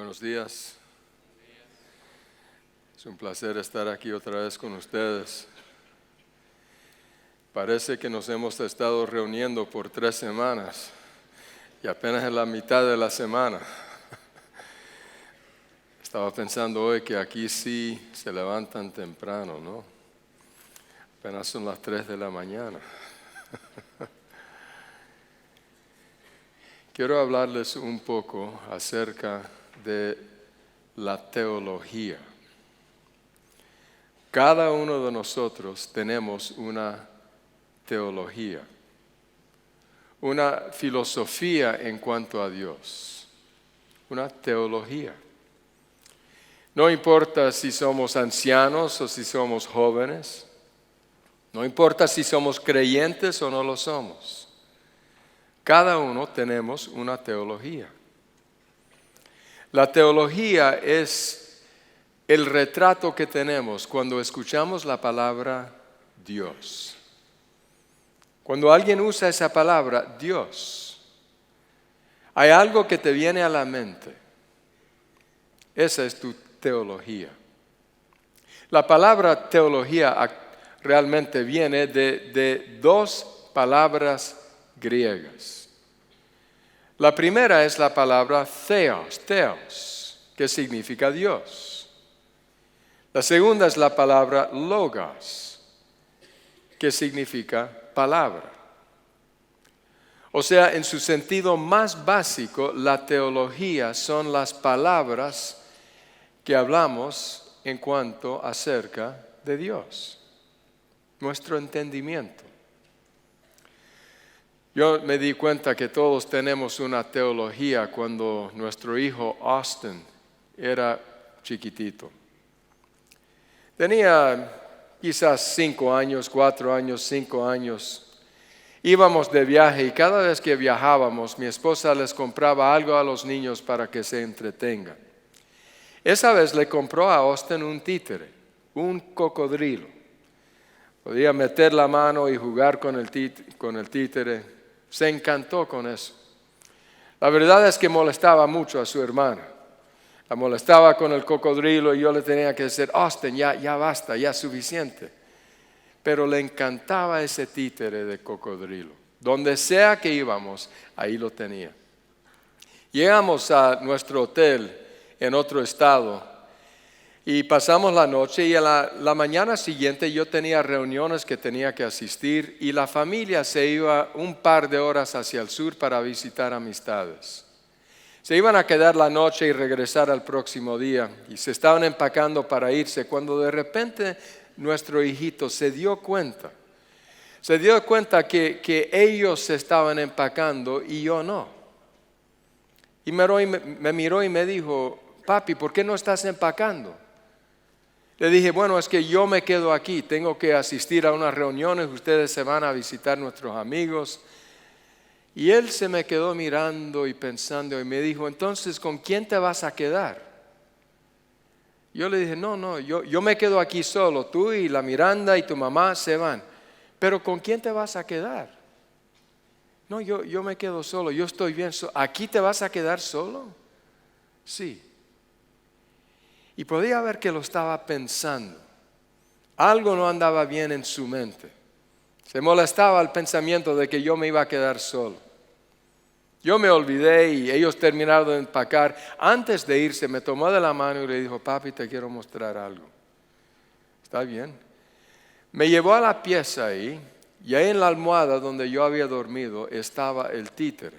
Buenos días. Es un placer estar aquí otra vez con ustedes. Parece que nos hemos estado reuniendo por 3 semanas y apenas en la mitad de la semana. Estaba pensando hoy que aquí sí se levantan temprano, ¿no? Apenas son las 3 de la mañana. Quiero hablarles un poco acerca de la teología. Cada uno de nosotros tenemos una teología, una filosofía en cuanto a Dios, una teología. No importa si somos ancianos o si somos jóvenes, no importa si somos creyentes o no lo somos. Cada uno tenemos una teología. La teología es el retrato que tenemos cuando escuchamos la palabra Dios. Cuando alguien usa esa palabra, Dios, hay algo que te viene a la mente. Esa es tu teología. La palabra teología realmente viene de 2 palabras griegas. La primera es la palabra theos, que significa Dios. La segunda es la palabra logos, que significa palabra. O sea, en su sentido más básico, la teología son las palabras que hablamos en cuanto acerca de Dios, nuestro entendimiento. Yo me di cuenta que todos tenemos una teología cuando nuestro hijo Austin era chiquitito. Tenía quizás 5 años, 4 años, 5 años. Íbamos de viaje y cada vez que viajábamos, mi esposa les compraba algo a los niños para que se entretengan. Esa vez le compró a Austin un títere, un cocodrilo. Podía meter la mano y jugar con el títere. Se encantó con eso. La verdad es que molestaba mucho a su hermana. La molestaba con el cocodrilo y yo le tenía que decir, Austin, ya basta, ya es suficiente. Pero le encantaba ese títere de cocodrilo. Donde sea que íbamos, ahí lo tenía. Llegamos a nuestro hotel en otro estado y pasamos la noche y a la mañana siguiente yo tenía reuniones que tenía que asistir y la familia se iba un par de horas hacia el sur para visitar amistades. Se iban a quedar la noche y regresar al próximo día y se estaban empacando para irse cuando de repente nuestro hijito se dio cuenta que ellos se estaban empacando y yo no. Y me miró y me dijo, papi, ¿por qué no estás empacando? Le dije, bueno, es que yo me quedo aquí, tengo que asistir a unas reuniones, ustedes se van a visitar nuestros amigos. Y él se me quedó mirando y pensando y me dijo, entonces, ¿con quién te vas a quedar? Yo le dije, no, yo me quedo aquí solo, tú y la Miranda y tu mamá se van. Pero ¿con quién te vas a quedar? No, yo me quedo solo, yo estoy bien. ¿Aquí te vas a quedar solo? Sí. Y podía ver que lo estaba pensando. Algo no andaba bien en su mente. Se molestaba el pensamiento de que yo me iba a quedar solo. Yo me olvidé y ellos terminaron de empacar. Antes de irse me tomó de la mano y le dijo, papi, te quiero mostrar algo. ¿Está bien? Me llevó a la pieza ahí y ahí en la almohada donde yo había dormido estaba el títere,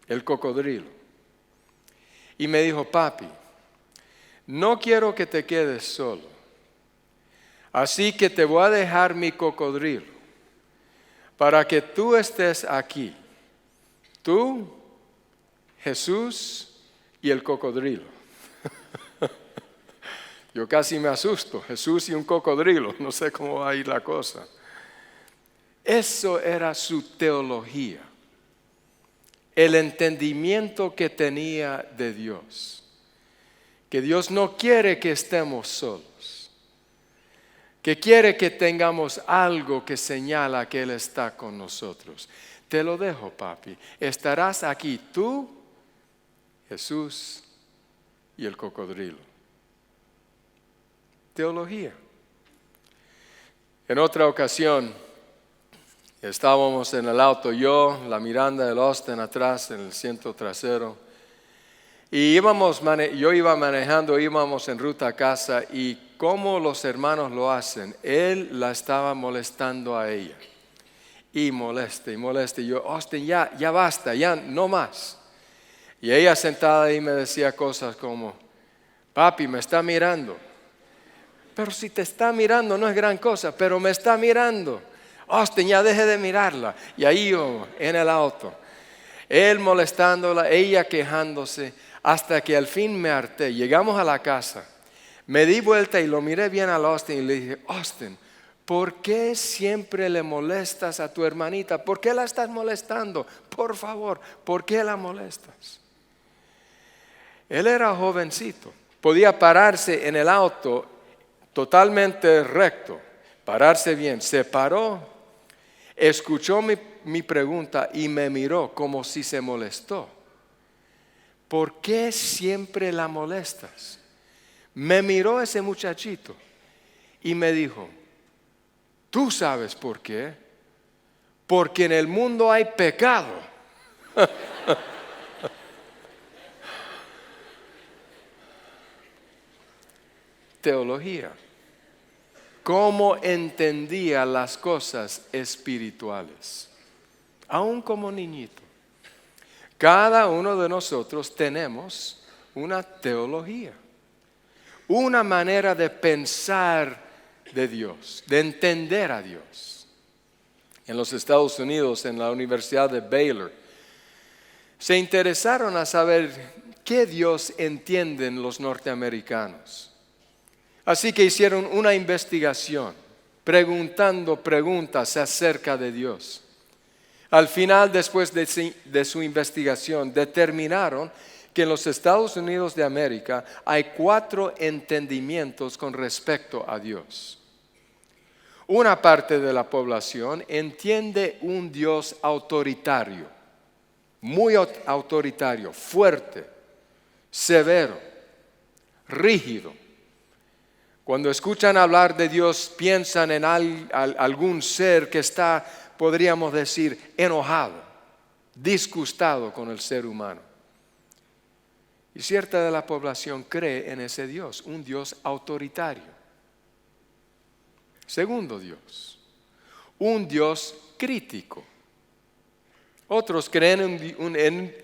el cocodrilo. Y me dijo, papi, no quiero que te quedes solo, así que te voy a dejar mi cocodrilo para que tú estés aquí, tú, Jesús y el cocodrilo. Yo casi me asusto, Jesús y un cocodrilo, no sé cómo va a ir la cosa. Eso era su teología, el entendimiento que tenía de Dios. Que Dios no quiere que estemos solos, que quiere que tengamos algo que señala que Él está con nosotros. Te lo dejo, papi. Estarás aquí tú, Jesús y el cocodrilo. Teología. En otra ocasión, estábamos en el auto, yo, la Miranda, el Austin atrás, en el asiento trasero. Y yo iba manejando, íbamos en ruta a casa y como los hermanos lo hacen, él la estaba molestando a ella. Y molesta. Y yo, Austin, ya basta, ya no más. Y ella sentada ahí me decía cosas como, papi, me está mirando. Pero si te está mirando no es gran cosa, pero me está mirando. Austin, ya deje de mirarla. Y ahí yo, en el auto, él molestándola, ella quejándose, hasta que al fin me harté. Llegamos a la casa, me di vuelta y lo miré bien al Austin y le dije, Austin, ¿por qué siempre le molestas a tu hermanita? ¿Por qué la estás molestando? Por favor, ¿por qué la molestas? Él era jovencito, podía pararse en el auto totalmente recto, pararse bien. Se paró, escuchó mi pregunta y me miró como si se molestó. ¿Por qué siempre la molestas? Me miró ese muchachito y me dijo, ¿tú sabes por qué? Porque en el mundo hay pecado. Teología. Cómo entendía las cosas espirituales, aún como niñito. Cada uno de nosotros tenemos una teología, una manera de pensar de Dios, de entender a Dios. En los Estados Unidos, en la Universidad de Baylor, se interesaron a saber qué Dios entienden los norteamericanos. Así que hicieron una investigación, preguntando preguntas acerca de Dios. Al final, después de su investigación, determinaron que en los Estados Unidos de América hay 4 entendimientos con respecto a Dios. Una parte de la población entiende un Dios autoritario, muy autoritario, fuerte, severo, rígido. Cuando escuchan hablar de Dios, piensan en algún ser que está, podríamos decir, enojado, disgustado con el ser humano. Y cierta de la población cree en ese Dios, un Dios autoritario. Segundo Dios, un Dios crítico. Otros creen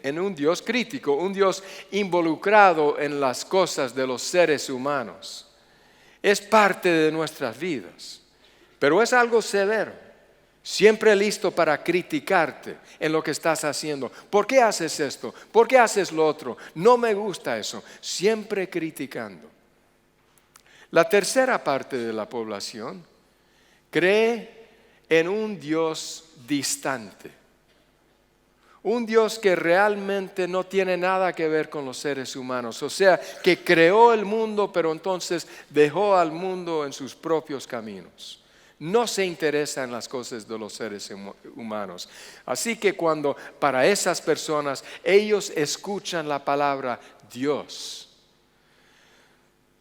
en un Dios crítico, un Dios involucrado en las cosas de los seres humanos. Es parte de nuestras vidas, pero es algo severo, siempre listo para criticarte en lo que estás haciendo. ¿Por qué haces esto? ¿Por qué haces lo otro? No me gusta eso, siempre criticando. La tercera parte de la población cree en un Dios distante. Un Dios que realmente no tiene nada que ver con los seres humanos. O sea, que creó el mundo, pero entonces dejó al mundo en sus propios caminos. No se interesa en las cosas de los seres humanos. Así que para esas personas, ellos escuchan la palabra Dios,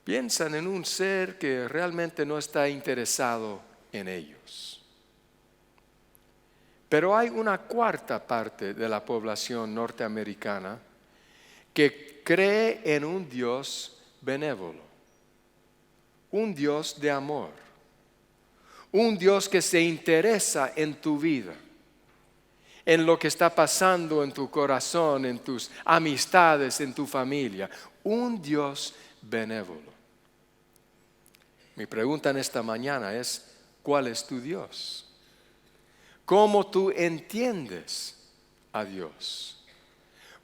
piensan en un ser que realmente no está interesado en ellos. Pero hay una cuarta parte de la población norteamericana que cree en un Dios benévolo, un Dios de amor, un Dios que se interesa en tu vida, en lo que está pasando en tu corazón, en tus amistades, en tu familia, un Dios benévolo. Mi pregunta en esta mañana es, ¿cuál es tu Dios? ¿Cómo tú entiendes a Dios?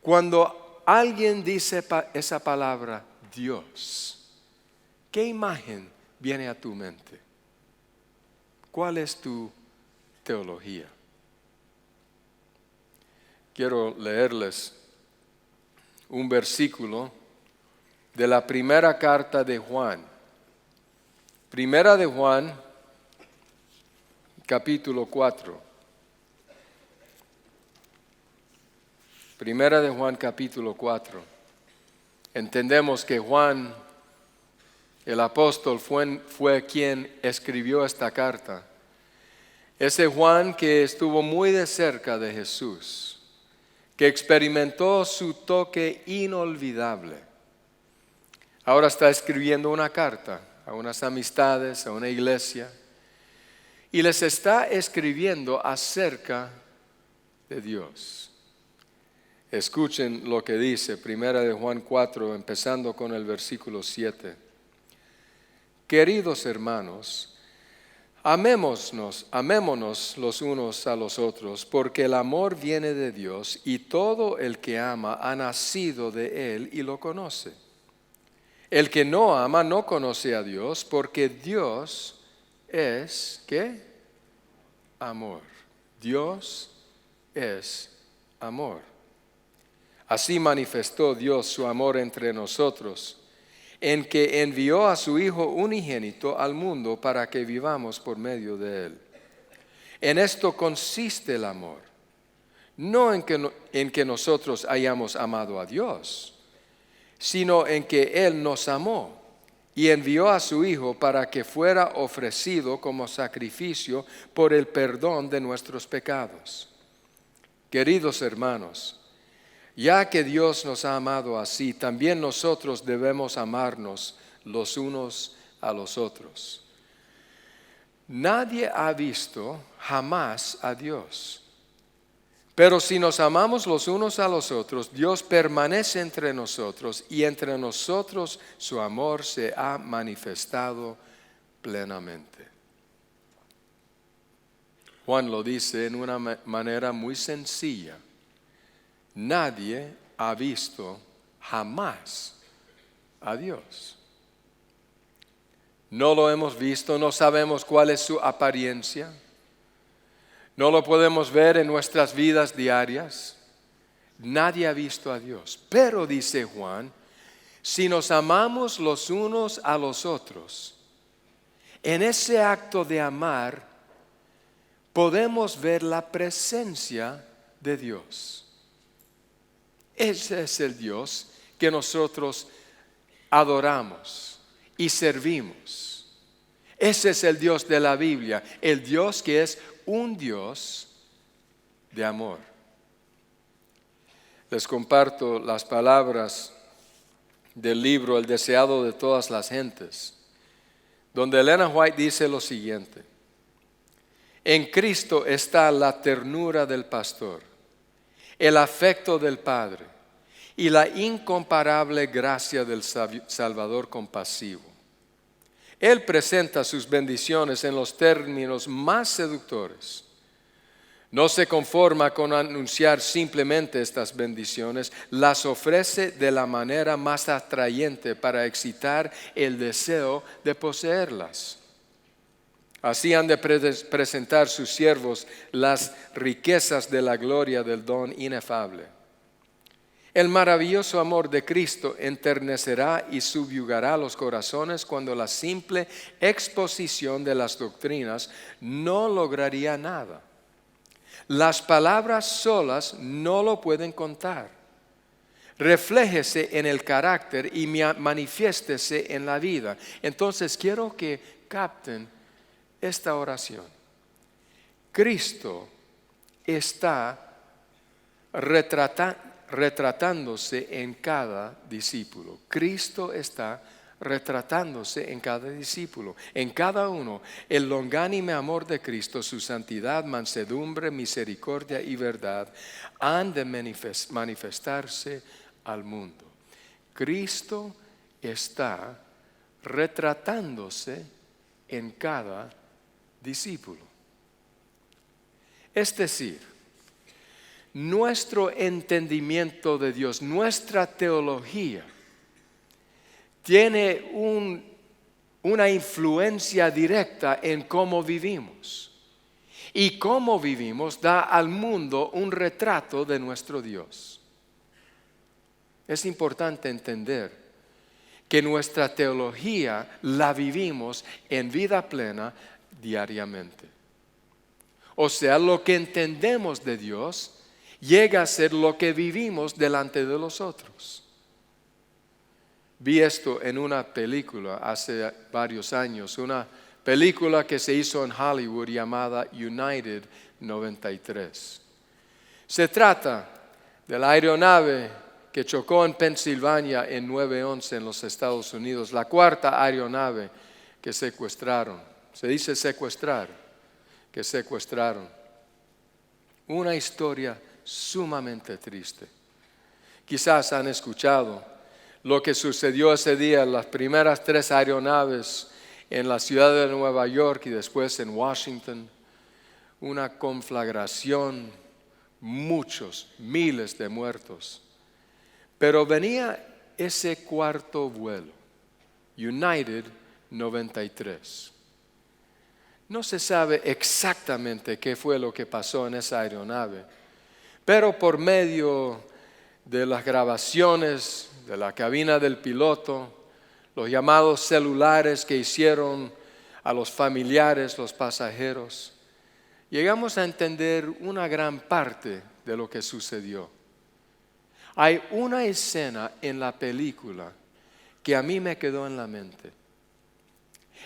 Cuando alguien dice esa palabra Dios, ¿qué imagen viene a tu mente? ¿Cuál es tu teología? Quiero leerles un versículo de la primera carta de Juan. Primera de Juan, capítulo 4. Primera de Juan capítulo 4. Entendemos que Juan, el apóstol, fue quien escribió esta carta. Ese Juan que estuvo muy de cerca de Jesús, que experimentó su toque inolvidable. Ahora está escribiendo una carta a unas amistades, a una iglesia, y les está escribiendo acerca de Dios. Escuchen lo que dice, primera de Juan 4, empezando con el versículo 7. Queridos hermanos, amémonos los unos a los otros, porque el amor viene de Dios, y todo el que ama ha nacido de Él y lo conoce. El que no ama no conoce a Dios, porque Dios es, ¿qué? Amor. Dios es amor. Así manifestó Dios su amor entre nosotros, en que envió a su Hijo unigénito al mundo para que vivamos por medio de Él. En esto consiste el amor, no en que nosotros hayamos amado a Dios, sino en que Él nos amó y envió a su Hijo para que fuera ofrecido como sacrificio por el perdón de nuestros pecados. Queridos hermanos, ya que Dios nos ha amado así, también nosotros debemos amarnos los unos a los otros. Nadie ha visto jamás a Dios. Pero si nos amamos los unos a los otros, Dios permanece entre nosotros y entre nosotros su amor se ha manifestado plenamente. Juan lo dice en una manera muy sencilla. Nadie ha visto jamás a Dios. No lo hemos visto, no sabemos cuál es su apariencia. No lo podemos ver en nuestras vidas diarias. Nadie ha visto a Dios. Pero, dice Juan, si nos amamos los unos a los otros, en ese acto de amar podemos ver la presencia de Dios. Ese es el Dios que nosotros adoramos y servimos. Ese es el Dios de la Biblia, el Dios que es un Dios de amor. Les comparto las palabras del libro El deseado de todas las gentes, donde Elena White dice lo siguiente: en Cristo está la ternura del pastor, el afecto del Padre y la incomparable gracia del Salvador compasivo. Él presenta sus bendiciones en los términos más seductores. No se conforma con anunciar simplemente estas bendiciones, las ofrece de la manera más atrayente para excitar el deseo de poseerlas. Así han de presentar sus siervos las riquezas de la gloria del don inefable. El maravilloso amor de Cristo enternecerá y subyugará los corazones cuando la simple exposición de las doctrinas no lograría nada. Las palabras solas no lo pueden contar. Refléjese en el carácter y manifiéstese en la vida. Entonces quiero que capten esta oración. Cristo está retratándose en cada discípulo. Cristo está retratándose en cada discípulo, en cada uno. El longánime amor de Cristo, su santidad, mansedumbre, misericordia y verdad han de manifestarse al mundo. Cristo está retratándose en cada discípulo. Es decir, nuestro entendimiento de Dios, nuestra teología, tiene una influencia directa en cómo vivimos. Y cómo vivimos da al mundo un retrato de nuestro Dios. Es importante entender que nuestra teología la vivimos en vida plena diariamente. O sea, lo que entendemos de Dios llega a ser lo que vivimos delante de los otros. Vi esto en una película hace varios años, una película que se hizo en Hollywood llamada United 93. Se trata de la aeronave que chocó en Pensilvania en 9/11 en los Estados Unidos, la cuarta aeronave que secuestraron. Se dice secuestrar, que secuestraron. Una historia sumamente triste. Quizás han escuchado lo que sucedió ese día, las primeras 3 aeronaves en la ciudad de Nueva York y después en Washington. Una conflagración, muchos, miles de muertos. Pero venía ese cuarto vuelo, United 93. No se sabe exactamente qué fue lo que pasó en esa aeronave, pero por medio de las grabaciones de la cabina del piloto, los llamados celulares que hicieron a los familiares, los pasajeros, llegamos a entender una gran parte de lo que sucedió. Hay una escena en la película que a mí me quedó en la mente.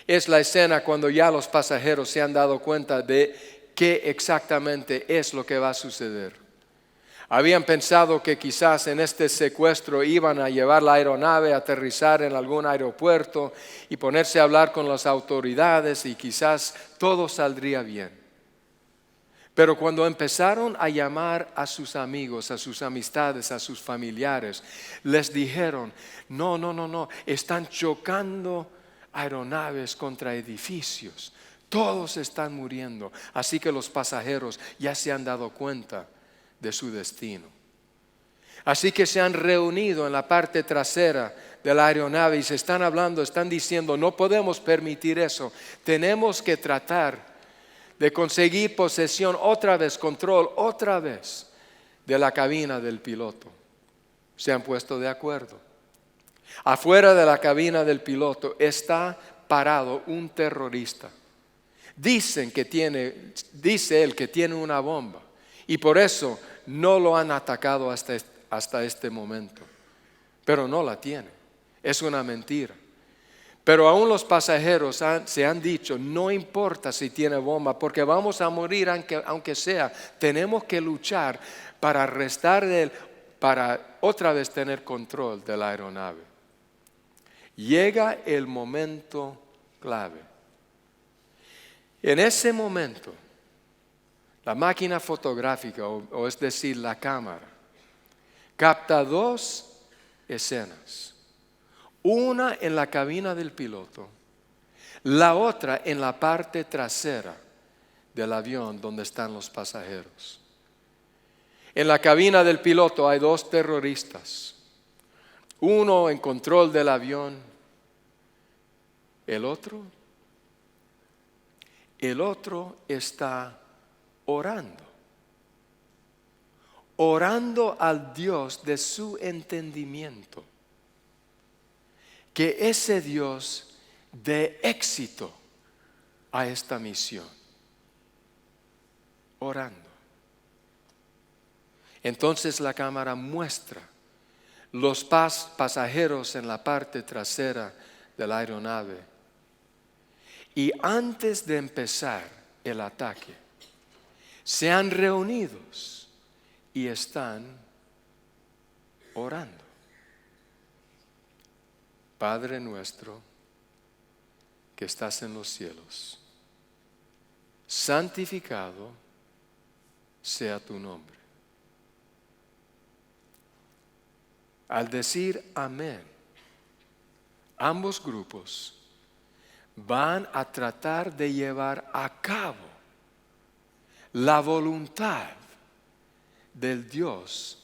Es la escena cuando ya los pasajeros se han dado cuenta de qué exactamente es lo que va a suceder. Habían pensado que quizás en este secuestro iban a llevar la aeronave a aterrizar en algún aeropuerto y ponerse a hablar con las autoridades y quizás todo saldría bien. Pero cuando empezaron a llamar a sus amigos, a sus amistades, a sus familiares, les dijeron, no, están chocando aeronaves contra edificios. Todos están muriendo. Así que los pasajeros ya se han dado cuenta de su destino. Así que se han reunido en la parte trasera de la aeronave y se están hablando, están diciendo, no podemos permitir eso. Tenemos que tratar de conseguir posesión otra vez, control otra vez de la cabina del piloto. Se han puesto de acuerdo. Afuera de la cabina del piloto está parado un terrorista. Dice él que tiene una bomba y por eso no lo han atacado hasta este momento. Pero no la tiene. Es una mentira. Pero aún los pasajeros se han dicho, no importa si tiene bomba, porque vamos a morir aunque sea. Tenemos que luchar para arrestar de él, para otra vez tener control de la aeronave. Llega el momento clave. En ese momento, la máquina fotográfica, o es decir, la cámara, capta 2 escenas. Una en la cabina del piloto, la otra en la parte trasera del avión donde están los pasajeros. En la cabina del piloto hay 2 terroristas, uno en control del avión, el otro está orando al Dios de su entendimiento. Que ese Dios dé éxito a esta misión. Orando. Entonces la cámara muestra los pasajeros en la parte trasera de la aeronave. Y antes de empezar el ataque, se han reunido y están orando. Padre nuestro que estás en los cielos, santificado sea tu nombre. Al decir amén, ambos grupos van a tratar de llevar a cabo la voluntad del Dios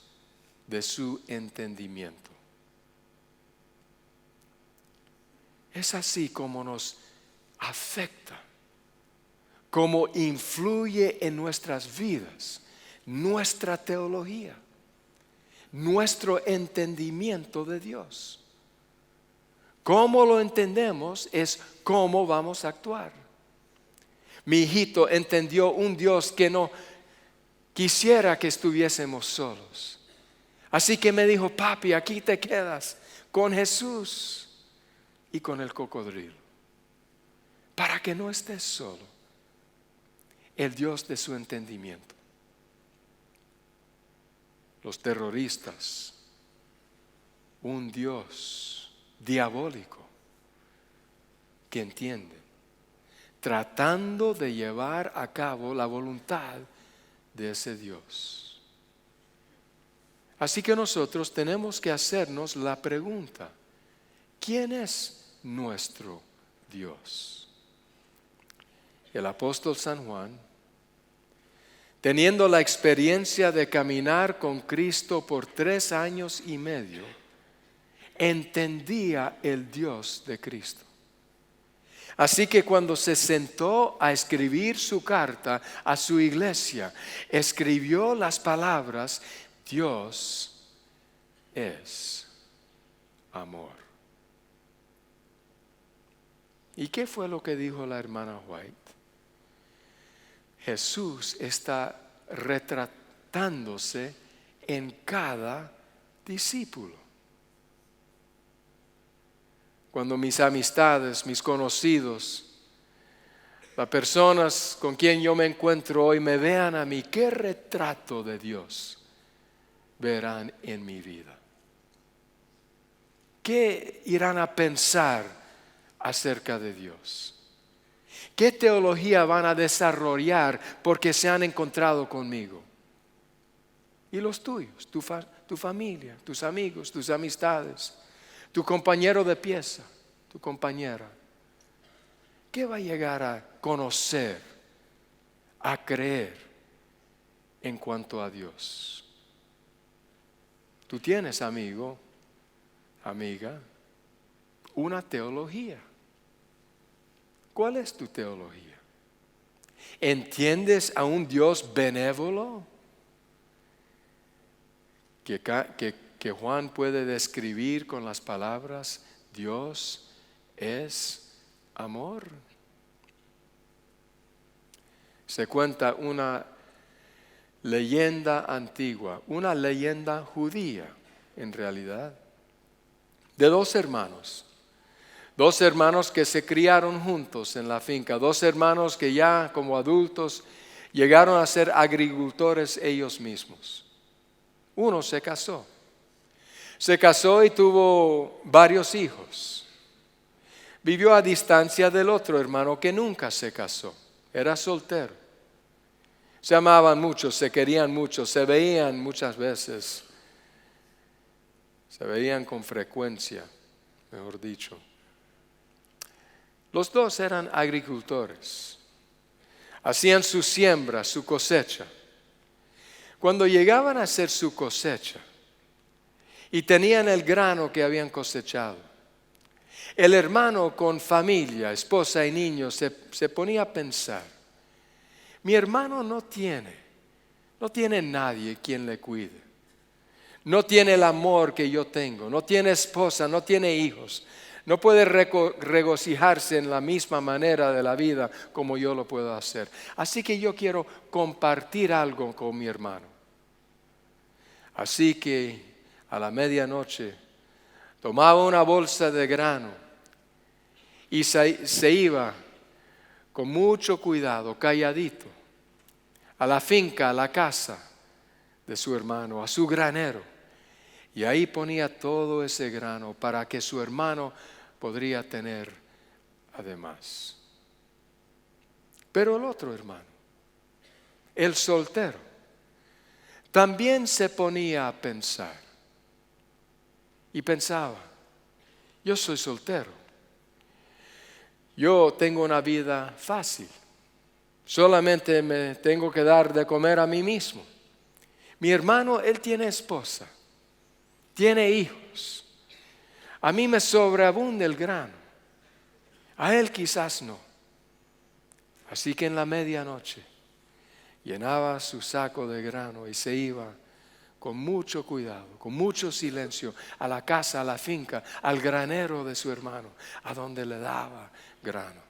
de su entendimiento. Es así como nos afecta, como influye en nuestras vidas, nuestra teología, nuestro entendimiento de Dios. Cómo lo entendemos es cómo vamos a actuar. Mi hijito entendió un Dios que no quisiera que estuviésemos solos. Así que me dijo, papi, aquí te quedas con Jesús y con el cocodrilo, para que no estés solo. El Dios de su entendimiento. Los terroristas, un Dios diabólico que entiende, tratando de llevar a cabo la voluntad de ese Dios. Así que nosotros tenemos que hacernos la pregunta: ¿quién es nuestro Dios? El apóstol San Juan, teniendo la experiencia de caminar con Cristo por 3 años y medio, entendía el Dios de Cristo. Así que cuando se sentó a escribir su carta a su iglesia, escribió las palabras: Dios es amor. ¿Y qué fue lo que dijo la hermana White? Jesús está retratándose en cada discípulo. Cuando mis amistades, mis conocidos, las personas con quien yo me encuentro hoy me vean a mí, ¿qué retrato de Dios verán en mi vida? ¿Qué irán a pensar acerca de Dios? ¿Qué teología van a desarrollar porque se han encontrado conmigo? Y los tuyos, tu familia, tus amigos, tus amistades, tu compañero de pieza, tu compañera. ¿Qué va a llegar a conocer, a creer en cuanto a Dios? Tú tienes, amigo, amiga, una teología. ¿Cuál es tu teología? ¿Entiendes a un Dios benévolo que Juan puede describir con las palabras: Dios es amor? Se cuenta una leyenda antigua, una leyenda judía en realidad, de 2 hermanos. 2 hermanos que se criaron juntos en la finca, 2 hermanos que ya como adultos llegaron a ser agricultores ellos mismos. Uno se casó y tuvo varios hijos. Vivió a distancia del otro hermano que nunca se casó, era soltero. Se amaban mucho, se querían mucho, se veían muchas veces, se veían con frecuencia, mejor dicho. Los 2 eran agricultores, hacían su siembra, su cosecha. Cuando llegaban a hacer su cosecha y tenían el grano que habían cosechado, el hermano con familia, esposa y niños se ponía a pensar: mi hermano no tiene nadie quien le cuide, no tiene el amor que yo tengo, no tiene esposa, no tiene hijos. No puede regocijarse en la misma manera de la vida como yo lo puedo hacer. Así que yo quiero compartir algo con mi hermano. Así que a la medianoche tomaba una bolsa de grano y se iba con mucho cuidado, calladito, a la finca, a la casa de su hermano, a su granero. Y ahí ponía todo ese grano para que su hermano podría tener además. Pero el otro hermano, el soltero, también se ponía a pensar. Y pensaba: yo soy soltero, yo tengo una vida fácil, solamente me tengo que dar de comer a mí mismo. Mi hermano, él tiene esposa, tiene hijos. A mí me sobreabunda el grano, a él quizás no. Así que en la medianoche llenaba su saco de grano y se iba con mucho cuidado, con mucho silencio, a la casa, a la finca, al granero de su hermano, a donde le daba grano.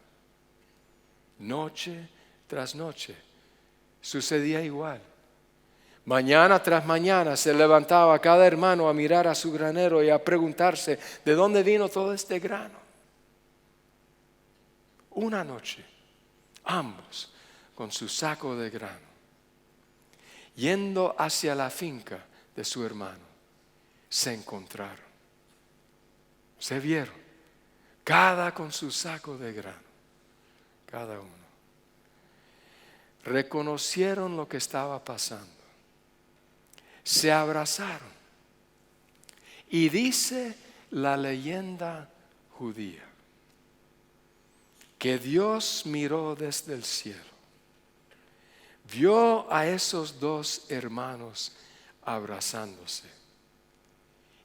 Noche tras noche sucedía igual. Mañana tras mañana se levantaba cada hermano a mirar a su granero y a preguntarse, ¿de dónde vino todo este grano? Una noche, ambos con su saco de grano, yendo hacia la finca de su hermano, se encontraron. Se vieron, cada con su saco de grano, cada uno. Reconocieron lo que estaba pasando. Se abrazaron. Y dice la leyenda judía que Dios miró desde el cielo, vio a esos dos hermanos abrazándose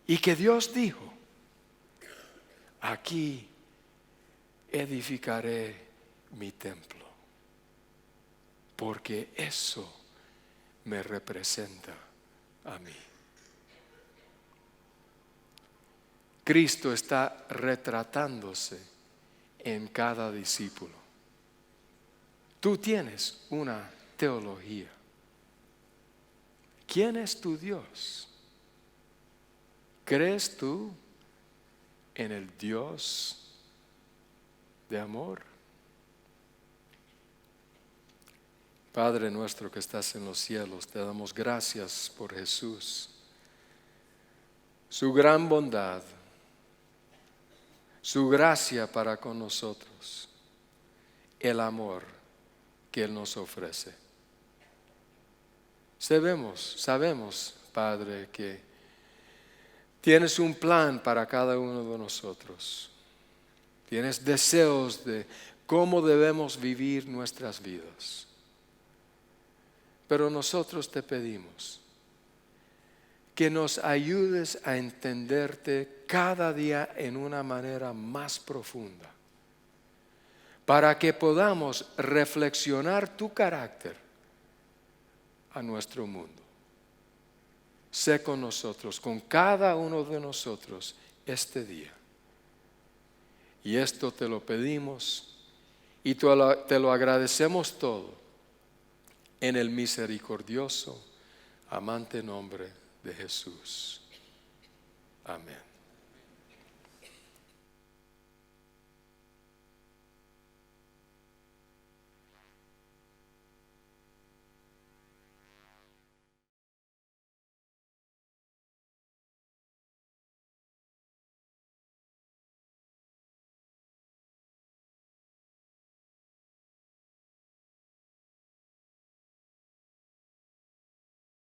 y que Dios dijo, aquí edificaré mi templo, porque eso me representa a mí. Cristo está retratándose en cada discípulo. Tú tienes una teología. ¿Quién es tu Dios? ¿Crees tú en el Dios de amor? Padre nuestro que estás en los cielos, te damos gracias por Jesús, su gran bondad, su gracia para con nosotros, el amor que Él nos ofrece. Sabemos, Padre, que tienes un plan para cada uno de nosotros. Tienes deseos de cómo debemos vivir nuestras vidas. Pero nosotros te pedimos que nos ayudes a entenderte cada día en una manera más profunda, para que podamos reflexionar tu carácter a nuestro mundo. Sé con nosotros, con cada uno de nosotros este día. Y esto te lo pedimos y te lo agradecemos todo en el misericordioso, amante nombre de Jesús. Amén.